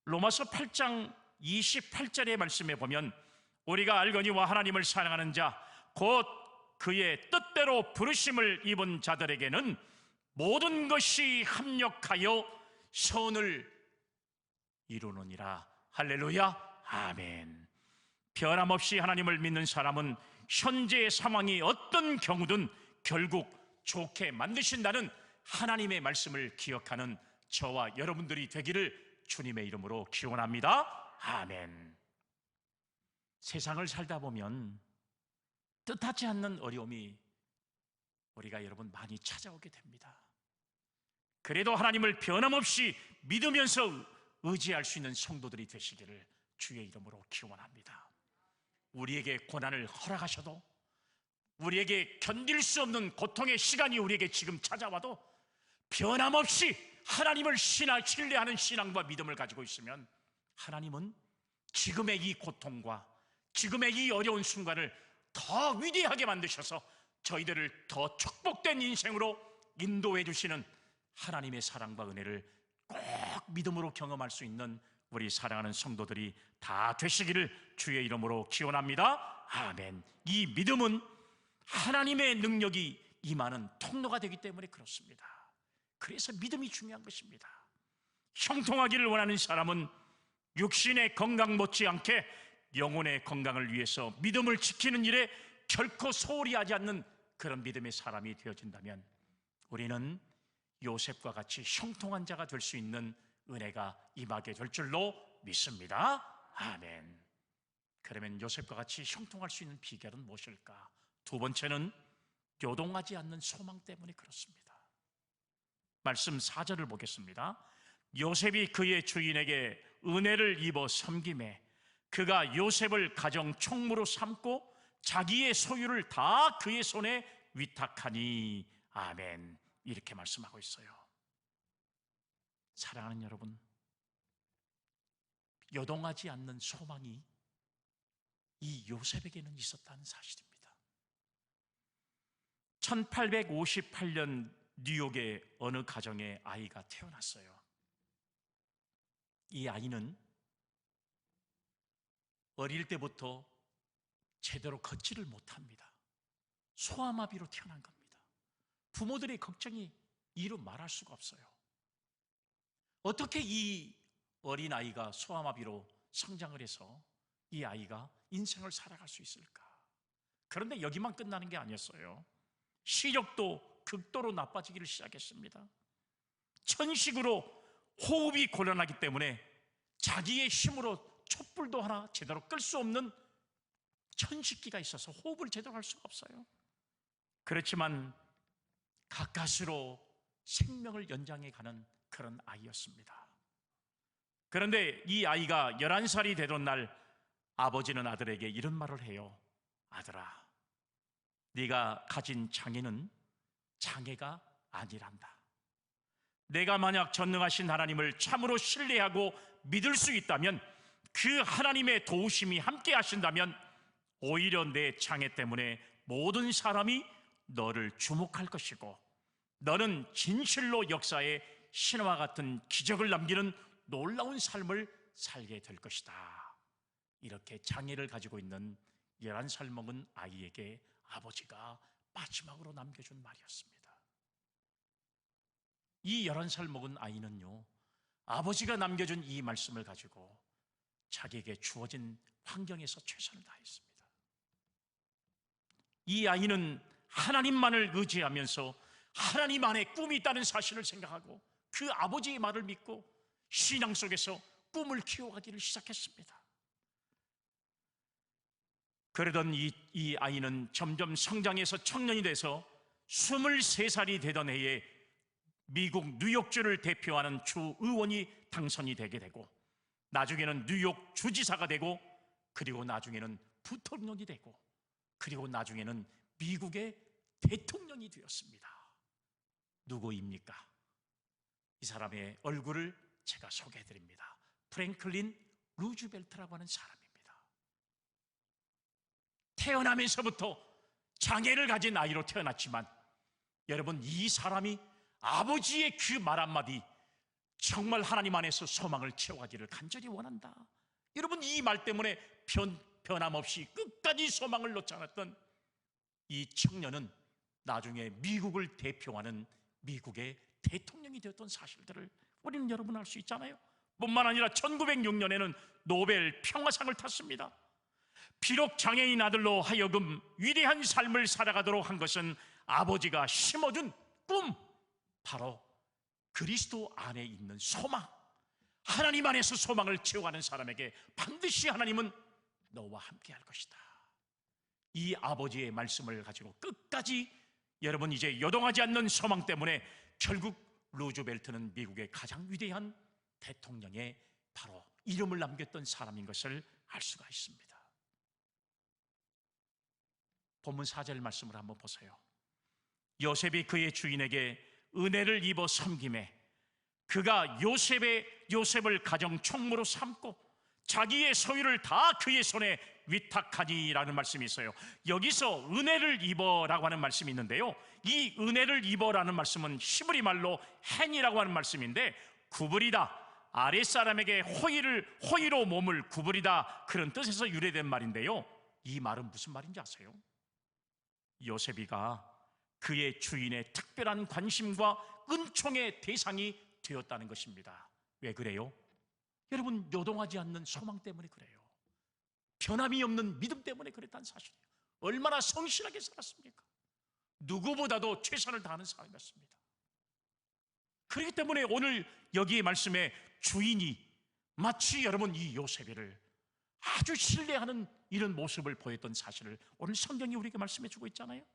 로마서 8장 28절의 말씀에 보면 우리가 알거니와 하나님을 사랑하는 자 곧 그의 뜻대로 부르심을 입은 자들에게는 모든 것이 합력하여 선을 이루느니라. 할렐루야, 아멘. 변함없이 하나님을 믿는 사람은 현재의 상황이 어떤 경우든 결국 좋게 만드신다는 하나님의 말씀을 기억하는 저와 여러분들이 되기를 주님의 이름으로 기원합니다. 아멘. 세상을 살다 보면 뜻하지 않는 어려움이 우리가 여러분 많이 찾아오게 됩니다. 그래도 하나님을 변함없이 믿으면서 의지할 수 있는 성도들이 되시기를 주의 이름으로 기원합니다. 우리에게 고난을 허락하셔도, 우리에게 견딜 수 없는 고통의 시간이 우리에게 지금 찾아와도 변함없이 하나님을 신뢰하는 신앙과 믿음을 가지고 있으면 하나님은 지금의 이 고통과 지금의 이 어려운 순간을 더 위대하게 만드셔서 저희들을 더 축복된 인생으로 인도해 주시는 하나님의 사랑과 은혜를 꼭 믿음으로 경험할 수 있는 우리 사랑하는 성도들이 다 되시기를 주의 이름으로 기원합니다. 아멘. 이 믿음은 하나님의 능력이 임하는 통로가 되기 때문에 그렇습니다. 그래서 믿음이 중요한 것입니다. 형통하기를 원하는 사람은 육신의 건강 못지않게 영혼의 건강을 위해서 믿음을 지키는 일에 결코 소홀히 하지 않는 그런 믿음의 사람이 되어진다면 우리는 요셉과 같이 형통한 자가 될 수 있는 은혜가 임하게 될 줄로 믿습니다. 아멘. 그러면 요셉과 같이 형통할 수 있는 비결은 무엇일까? 두 번째는 요동하지 않는 소망 때문에 그렇습니다. 말씀 4절을 보겠습니다. 요셉이 그의 주인에게 은혜를 입어 섬김에 그가 요셉을 가정 총무로 삼고 자기의 소유를 다 그의 손에 위탁하니 아멘. 이렇게 말씀하고 있어요. 사랑하는 여러분, 요동하지 않는 소망이 이 요셉에게는 있었다는 사실입니다. 1858년 뉴욕의 어느 가정에 아이가 태어났어요. 이 아이는 어릴 때부터 제대로 걷지를 못합니다. 소아마비로 태어난 겁니다. 부모들의 걱정이 이루 말할 수가 없어요. 어떻게 이 어린아이가 소아마비로 성장을 해서 이 아이가 인생을 살아갈 수 있을까? 그런데 여기만 끝나는 게 아니었어요. 시력도 극도로 나빠지기를 시작했습니다. 천식으로 호흡이 곤란하기 때문에 자기의 힘으로 촛불도 하나 제대로 끌 수 없는 천식기가 있어서 호흡을 제대로 할 수가 없어요. 그렇지만 가까스로 생명을 연장해 가는 그런 아이였습니다. 그런데 이 아이가 11살이 되던 날 아버지는 아들에게 이런 말을 해요. 아들아, 네가 가진 장애는 장애가 아니란다. 내가 만약 전능하신 하나님을 참으로 신뢰하고 믿을 수 있다면, 그 하나님의 도우심이 함께 하신다면 오히려 내 장애 때문에 모든 사람이 너를 주목할 것이고 너는 진실로 역사에 신화와 같은 기적을 남기는 놀라운 삶을 살게 될 것이다. 이렇게 장애를 가지고 있는 11살 먹은 아이에게 아버지가 마지막으로 남겨준 말이었습니다. 이 11살 먹은 아이는요, 아버지가 남겨준 이 말씀을 가지고 자기에게 주어진 환경에서 최선을 다했습니다. 이 아이는 하나님만을 의지하면서 하나님 안에 꿈이 있다는 사실을 생각하고 그 아버지의 말을 믿고 신앙 속에서 꿈을 키워가기를 시작했습니다. 그러던 이 아이는 점점 성장해서 청년이 돼서 23살이 되던 해에 미국 뉴욕주를 대표하는 주 의원이 당선이 되게 되고, 나중에는 뉴욕 주지사가 되고, 그리고 나중에는 부통령이 되고, 그리고 나중에는 미국의 대통령이 되었습니다. 누구입니까? 이 사람의 얼굴을 제가 소개해드립니다. 프랭클린 루즈벨트라고 하는 사람입니다. 태어나면서부터 장애를 가진 아이로 태어났지만, 여러분, 이 사람이 아버지의 그 말 한마디, 정말 하나님 안에서 소망을 채워가기를 간절히 원한다. 여러분, 이 말 때문에 변함없이 끝까지 소망을 놓지 않았던 이 청년은 나중에 미국을 대표하는 미국의 대통령이 되었던 사실들을 우리는 여러분 알 수 있잖아요. 뿐만 아니라 1906년에는 노벨 평화상을 탔습니다. 비록 장애인 아들로 하여금 위대한 삶을 살아가도록 한 것은 아버지가 심어준 꿈, 바로 그리스도 안에 있는 소망, 하나님 안에서 소망을 채워가는 사람에게 반드시 하나님은 너와 함께 할 것이다. 이 아버지의 말씀을 가지고 끝까지, 여러분, 이제 요동하지 않는 소망 때문에 결국 루즈벨트는 미국의 가장 위대한 대통령의 바로 이름을 남겼던 사람인 것을 알 수가 있습니다. 본문 4절 말씀을 한번 보세요. 요셉이 그의 주인에게 은혜를 입어 섬김에 그가 요셉을 가정 총무로 삼고 자기의 소유를 다 그의 손에 위탁하니라는 말씀이 있어요. 여기서 은혜를 입어라고 하는 말씀이 있는데요, 이 은혜를 입어라는 말씀은 히브리 말로 헨이라고 하는 말씀인데, 구부리다, 아랫사람에게 호의로 몸을 구부리다, 그런 뜻에서 유래된 말인데요, 이 말은 무슨 말인지 아세요? 요셉이가 그의 주인의 특별한 관심과 은총의 대상이 되었다는 것입니다. 왜 그래요? 여러분, 요동하지 않는 소망 때문에 그래요. 변함이 없는 믿음 때문에 그랬다는 사실이에요. 얼마나 성실하게 살았습니까? 누구보다도 최선을 다하는 사람이었습니다. 그렇기 때문에 오늘 여기의 말씀에 주인이 마치 여러분 이 요셉이를 아주 신뢰하는 이런 모습을 보였던 사실을 오늘 성경이 우리에게 말씀해 주고 있잖아요.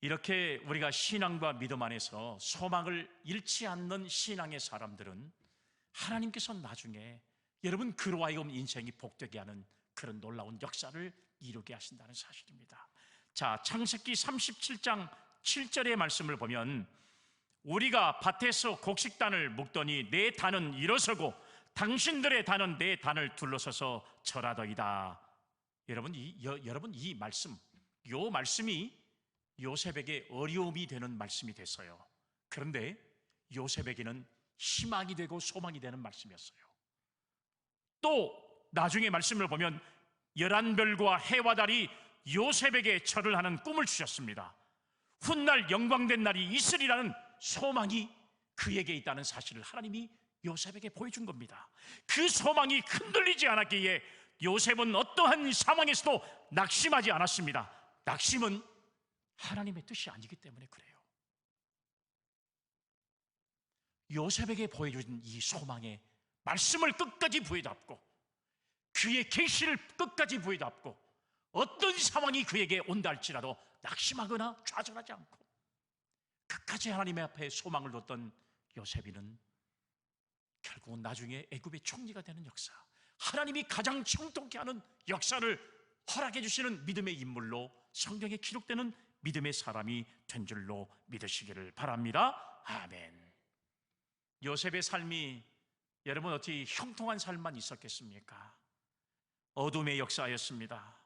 이렇게 우리가 신앙과 믿음 안에서 소망을 잃지 않는 신앙의 사람들은 하나님께서 나중에 여러분 그로 하여금 인생이 복되게 하는 그런 놀라운 역사를 이루게 하신다는 사실입니다. 자, 창세기 37장 7절의 말씀을 보면, 우리가 밭에서 곡식단을 묶더니 내 단은 일어서고 당신들의 단은 내 단을 둘러서서 절하더이다. 여러분 이 말씀, 요 말씀이 요셉에게 어려움이 되는 말씀이 됐어요. 그런데 요셉에게는 희망이 되고 소망이 되는 말씀이었어요. 또 나중에 말씀을 보면 11별과 해와 달이 요셉에게 절을 하는 꿈을 주셨습니다. 훗날 영광된 날이 있으리라는 소망이 그에게 있다는 사실을 하나님이 요셉에게 보여준 겁니다. 그 소망이 흔들리지 않았기에 요셉은 어떠한 상황에서도 낙심하지 않았습니다. 낙심은 하나님의 뜻이 아니기 때문에 그래요. 요셉에게 보여준 이 소망의 말씀을 끝까지 부여잡고 그의 계시를 끝까지 부여잡고 어떤 상황이 그에게 온다 할지라도 낙심하거나 좌절하지 않고 끝까지 하나님의 앞에 소망을 뒀던 요셉이는 결국은 나중에 애굽의 총리가 되는 역사, 하나님이 가장 정통케 하는 역사를 허락해 주시는 믿음의 인물로 성경에 기록되는 믿음의 사람이 된 줄로 믿으시기를 바랍니다. 아멘. 요셉의 삶이 여러분 어떻게 형통한 삶만 있었겠습니까? 어둠의 역사였습니다.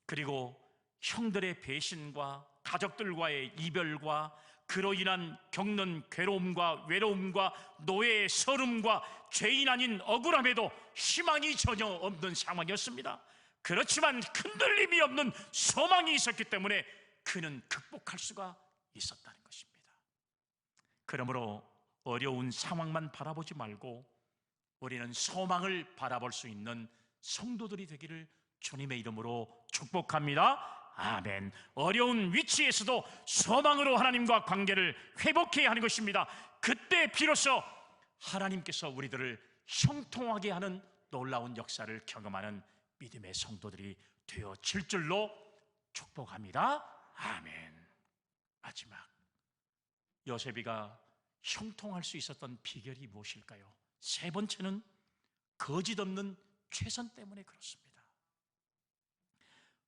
그리고 형들의 배신과 가족들과의 이별과 그로 인한 겪는 괴로움과 외로움과 노예의 서름과 죄인 아닌 억울함에도 희망이 전혀 없는 상황이었습니다. 그렇지만 흔들림이 없는 소망이 있었기 때문에 그는 극복할 수가 있었다는 것입니다. 그러므로 어려운 상황만 바라보지 말고 우리는 소망을 바라볼 수 있는 성도들이 되기를 주님의 이름으로 축복합니다. 아멘. 어려운 위치에서도 소망으로 하나님과 관계를 회복해야 하는 것입니다. 그때 비로소 하나님께서 우리들을 형통하게 하는 놀라운 역사를 경험하는 믿음의 성도들이 되어질 줄로 축복합니다. 아멘. 마지막, 요셉이가 형통할 수 있었던 비결이 무엇일까요? 세 번째는 거짓 없는 최선 때문에 그렇습니다.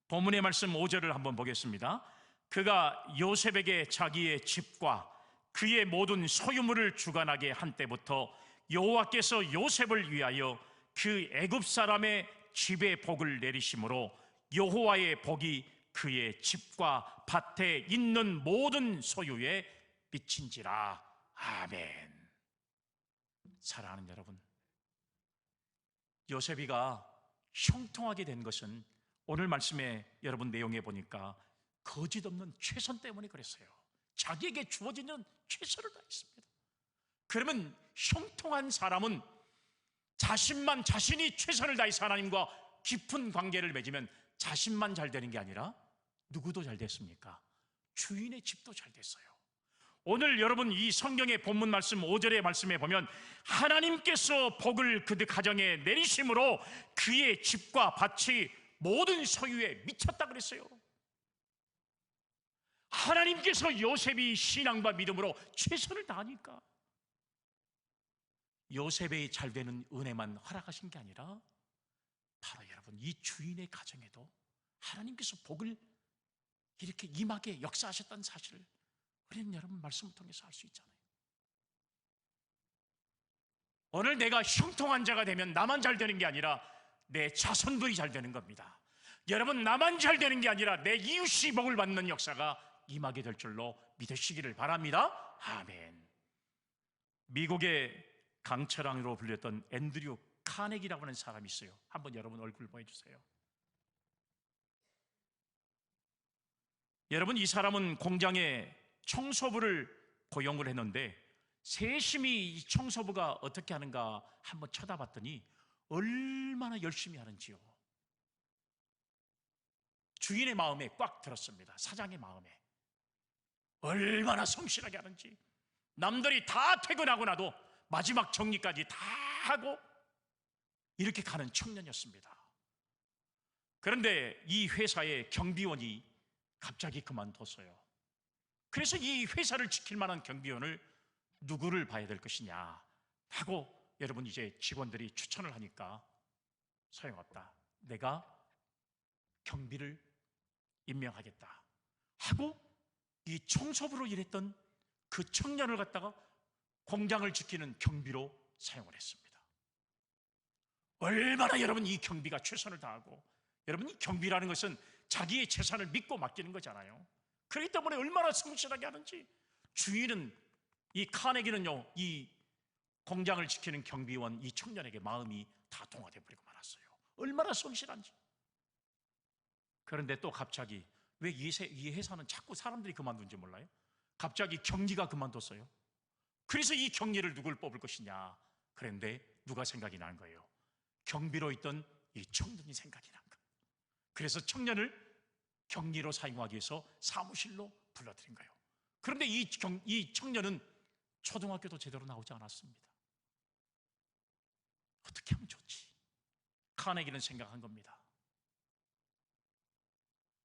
본문의 말씀 5절을 한번 보겠습니다. 그가 요셉에게 자기의 집과 그의 모든 소유물을 주관하게 한 때부터 여호와께서 요셉을 위하여 그 애굽 사람의 집에 복을 내리심으로 여호와의 복이 그의 집과 밭에 있는 모든 소유에 미친지라. 아멘. 사랑하는 여러분, 요셉이가 형통하게 된 것은 오늘 말씀의 여러분 내용에 보니까 거짓 없는 최선 때문에 그랬어요. 자기에게 주어지는 최선을 다했습니다. 그러면 형통한 사람은 자신이 최선을 다해서 하나님과 깊은 관계를 맺으면 자신만 잘 되는 게 아니라 누구도 잘 됐습니까? 주인의 집도 잘 됐어요. 오늘 여러분 이 성경의 본문 말씀 5절의 말씀에 보면 하나님께서 복을 그들 가정에 내리심으로 그의 집과 밭이 모든 소유에 미쳤다 그랬어요. 하나님께서 요셉이 신앙과 믿음으로 최선을 다하니까 요셉의 잘되는 은혜만 허락하신 게 아니라 바로 여러분 이 주인의 가정에도 하나님께서 복을 이렇게 임하게 역사하셨다는 사실을 우리는 여러분 말씀을 통해서 알 수 있잖아요. 오늘 내가 형통한 자가 되면 나만 잘 되는 게 아니라 내 자손들이 잘 되는 겁니다. 여러분, 나만 잘 되는 게 아니라 내 이웃이 복을 받는 역사가 임하게 될 줄로 믿으시기를 바랍니다. 아멘. 미국의 강철왕으로 불렸던 앤드류 카네기라고 하는 사람이 있어요. 한번 여러분 얼굴 보여주세요. 여러분, 이 사람은 공장에 청소부를 고용을 했는데 세심히 이 청소부가 어떻게 하는가 한번 쳐다봤더니 얼마나 열심히 하는지요. 주인의 마음에 꽉 들었습니다. 사장의 마음에 얼마나 성실하게 하는지. 남들이 다 퇴근하고 나도 마지막 정리까지 다 하고 이렇게 가는 청년이었습니다. 그런데 이 회사의 경비원이 갑자기 그만뒀어요. 그래서 이 회사를 지킬 만한 경비원을 누구를 봐야 될 것이냐 하고 여러분 이제 직원들이 추천을 하니까 소용없다, 내가 경비를 임명하겠다 하고 이 청소부로 일했던 그 청년을 갖다가 공장을 지키는 경비로 사용을 했습니다. 얼마나 여러분 이 경비가 최선을 다하고, 여러분 이 경비라는 것은 자기의 재산을 믿고 맡기는 거잖아요. 그렇기 때문에 얼마나 성실하게 하는지. 주인은 이 카네기는요, 이 공장을 지키는 경비원 이 청년에게 마음이 다 동화돼 버리고 말았어요. 얼마나 성실한지. 그런데 또 갑자기 왜 이 회사는 자꾸 사람들이 그만둔지 몰라요? 갑자기 경리가 그만뒀어요. 그래서 이 경리를 누굴 뽑을 것이냐. 그런데 누가 생각이 나는 거예요? 경비로 있던 이 청년이 생각이 난 거예요. 그래서 청년을 경리로 사용하기 위해서 사무실로 불러들인 거예요. 그런데 이 청년은 초등학교도 제대로 나오지 않았습니다. 어떻게 하면 좋지? 카네기는 생각한 겁니다.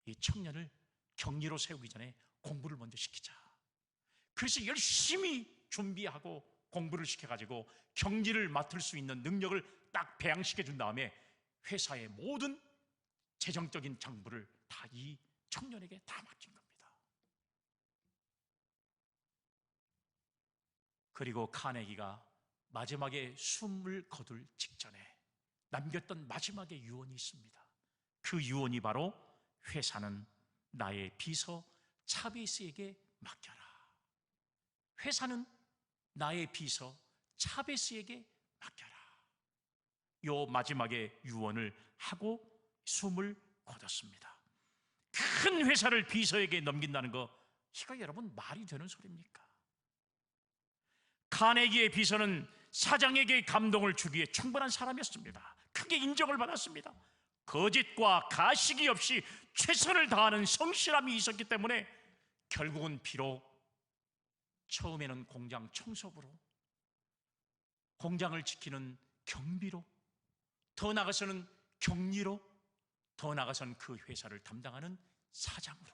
이 청년을 경리로 세우기 전에 공부를 먼저 시키자. 그래서 열심히 준비하고 공부를 시켜가지고 경리를 맡을 수 있는 능력을 딱 배양시켜 준 다음에 회사의 모든 재정적인 장부를 다 이 청년에게 다 맡긴 겁니다. 그리고 카네기가 마지막에 숨을 거둘 직전에 남겼던 마지막의 유언이 있습니다. 그 유언이 바로 회사는 나의 비서 차베스에게 맡겨라. 회사는 나의 비서 차베스에게 맡겨라. 요 마지막에 유언을 하고 숨을 거뒀습니다. 큰 회사를 비서에게 넘긴다는 거, 이거 여러분 말이 되는 소리입니까? 카네기의 비서는 사장에게 감동을 주기에 충분한 사람이었습니다. 크게 인정을 받았습니다. 거짓과 가식이 없이 최선을 다하는 성실함이 있었기 때문에 결국은 비록 처음에는 공장 청소부로, 공장을 지키는 경비로, 더 나아가서는 격리로, 더 나아가서는 그 회사를 담당하는 사장으로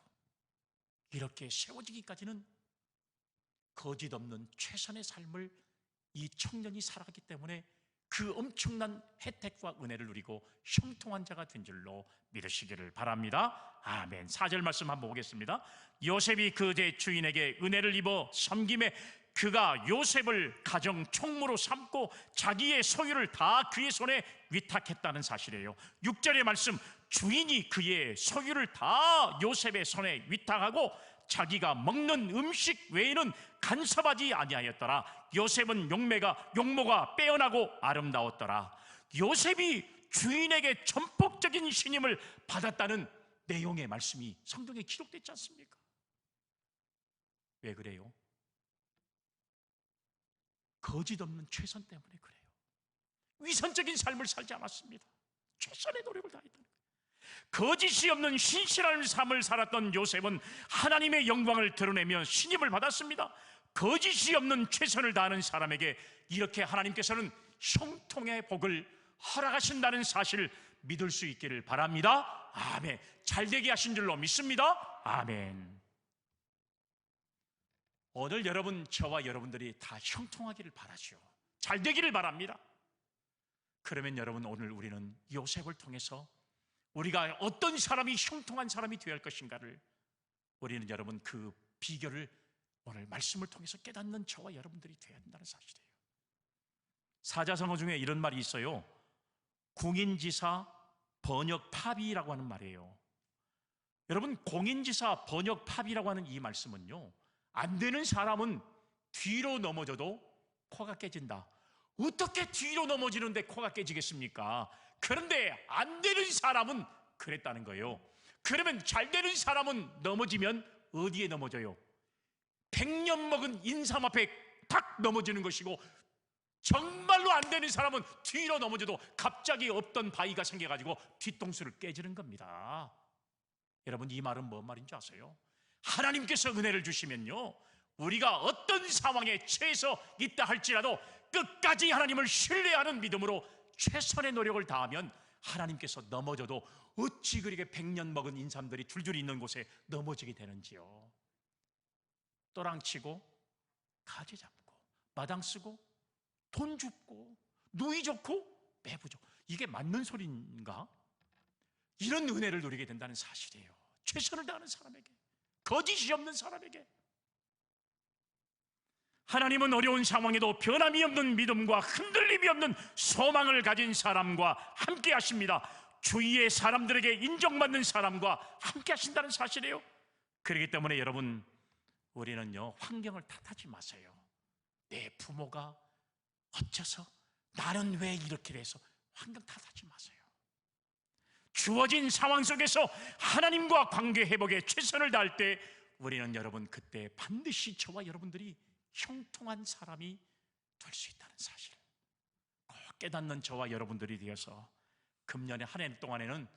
이렇게 세워지기까지는 거짓 없는 최선의 삶을 이 청년이 살아가기 때문에 그 엄청난 혜택과 은혜를 누리고 형통한 자가 된 줄로 믿으시기를 바랍니다. 아멘. 4절 말씀 한번 보겠습니다. 요셉이 그제 주인에게 은혜를 입어 섬김에 그가 요셉을 가정 총무로 삼고 자기의 소유를 다 그의 손에 위탁했다는 사실이에요. 6절의 말씀, 주인이 그의 소유를 다 요셉의 손에 위탁하고 자기가 먹는 음식 외에는 간섭하지 아니하였더라. 요셉은 용모가 빼어나고 아름다웠더라. 요셉이 주인에게 전폭적인 신임을 받았다는 내용의 말씀이 성경에 기록됐지 않습니까? 왜 그래요? 거짓 없는 최선 때문에 그래요. 위선적인 삶을 살지 않았습니다. 최선의 노력을 다했다는 거예요. 거짓이 없는 신실한 삶을 살았던 요셉은 하나님의 영광을 드러내며 신임을 받았습니다. 거짓이 없는 최선을 다하는 사람에게 이렇게 하나님께서는 형통의 복을 허락하신다는 사실을 믿을 수 있기를 바랍니다. 아멘. 잘되게 하신 줄로 믿습니다. 아멘. 오늘 여러분, 저와 여러분들이 다 형통하기를 바라죠. 잘되기를 바랍니다. 그러면 여러분, 오늘 우리는 요셉을 통해서 우리가 어떤 사람이 형통한 사람이 되어야 할 것인가를 우리는 여러분 그 비결을 오늘 말씀을 통해서 깨닫는 저와 여러분들이 되어야 한다는 사실이에요. 사자성어 중에 이런 말이 있어요. 공인지사 번역파비라고 하는 말이에요. 여러분, 공인지사 번역파비라고 하는 이 말씀은요, 안 되는 사람은 뒤로 넘어져도 코가 깨진다. 어떻게 뒤로 넘어지는데 코가 깨지겠습니까? 그런데 안 되는 사람은 그랬다는 거예요. 그러면 잘 되는 사람은 넘어지면 어디에 넘어져요? 100년 먹은 인삼 앞에 탁 넘어지는 것이고, 정말로 안 되는 사람은 뒤로 넘어져도 갑자기 없던 바위가 생겨가지고 뒤통수를 깨지는 겁니다. 여러분, 이 말은 뭔 말인지 아세요? 하나님께서 은혜를 주시면요, 우리가 어떤 상황에 처해서 있다 할지라도 끝까지 하나님을 신뢰하는 믿음으로 최선의 노력을 다하면 하나님께서 넘어져도 어찌 그렇게 100년 먹은 인삼들이 줄줄이 있는 곳에 넘어지게 되는지요. 또랑치고 가지 잡고 마당 쓰고 돈 줍고 누이 좋고 매부 좋고, 이게 맞는 소리인가? 이런 은혜를 누리게 된다는 사실이에요. 최선을 다하는 사람에게, 거짓이 없는 사람에게. 하나님은 어려운 상황에도 변함이 없는 믿음과 흔들림이 없는 소망을 가진 사람과 함께 하십니다. 주위의 사람들에게 인정받는 사람과 함께 하신다는 사실이에요. 그렇기 때문에 여러분, 우리는요, 환경을 탓하지 마세요. 내 부모가 어째서, 나는 왜 이렇게 돼서, 환경 탓하지 마세요. 주어진 상황 속에서 하나님과 관계 회복에 최선을 다할 때 우리는 여러분, 그때 반드시 저와 여러분들이 형통한 사람이 될 수 있다는 사실 꼭 깨닫는 저와 여러분들이 되어서 금년의 한 해 동안에는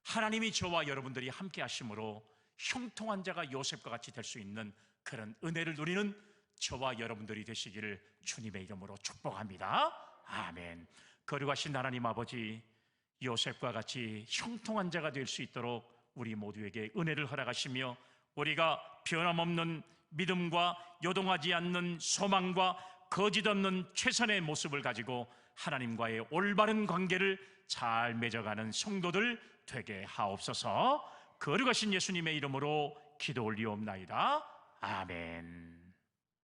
하나님이 저와 여러분들이 함께 하심으로 형통한 자가 요셉과 같이 될 수 있는 그런 은혜를 누리는 저와 여러분들이 되시기를 주님의 이름으로 축복합니다. 아멘. 거룩하신 하나님 아버지, 요셉과 같이 형통한 자가 될 수 있도록 우리 모두에게 은혜를 허락하시며, 우리가 변함없는 믿음과 요동하지 않는 소망과 거짓 없는 최선의 모습을 가지고 하나님과의 올바른 관계를 잘 맺어가는 성도들 되게 하옵소서. 거룩하신 예수님의 이름으로 기도 올리옵나이다. 아멘.